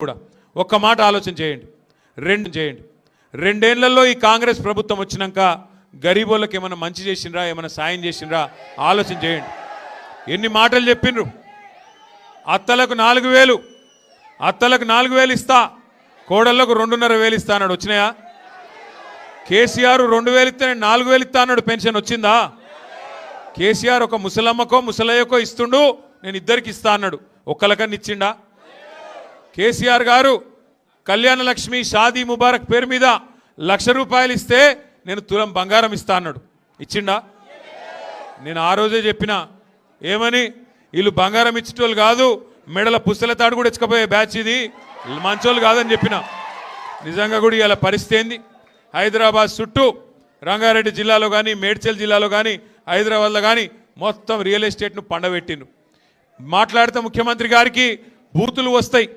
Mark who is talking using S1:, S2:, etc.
S1: కూడా ఒక్క మాట ఆలోచన చేయండి. రెండేళ్లలో ఈ కాంగ్రెస్ ప్రభుత్వం వచ్చినాక గరీబోళ్ళకి ఏమైనా మంచి చేసిండ్రా, ఏమైనా సాయం చేసిండ్రా ఆలోచన చేయండి. ఎన్ని మాటలు చెప్పిండ్రు. అత్తలకు 4,000 ఇస్తా, కోడళ్లకు 2,500 ఇస్తా అన్నాడు. వచ్చినాయా? కేసీఆర్ 2,000 ఇస్తే 4,000 ఇస్తా అన్నాడు. పెన్షన్ వచ్చిందా? కేసీఆర్ ఒక ముసలమ్మకో ముసలయ్యకో ఇస్తుండు, నేను ఇద్దరికి ఇస్తా అన్నాడు. ఒక్కలకన్నా ఇచ్చిండా? కేసీఆర్ గారు కళ్యాణ లక్ష్మి షాదీ ముబారక్ పేరు మీద ₹1,00,000 ఇస్తే నేను తులం బంగారం ఇస్తా అన్నాడు. ఇచ్చిండా? నేను ఆ రోజే చెప్పిన, ఏమని, వీళ్ళు బంగారం ఇచ్చేటోళ్ళు కాదు, మెడల పుస్తల తాడు కూడా ఇచ్చకపోయే బ్యాచ్, ఇది మంచోళ్ళు కాదని చెప్పిన. నిజంగా కూడా ఇలా పరిస్థితి ఏంది? హైదరాబాద్ చుట్టూ రంగారెడ్డి జిల్లాలో కానీ, మేడ్చల్ జిల్లాలో కానీ, హైదరాబాద్లో కానీ మొత్తం రియల్ ఎస్టేట్ను పండబెట్టిండ్రు. మాట్లాడితే ముఖ్యమంత్రి గారికి బూతులు వస్తాయి.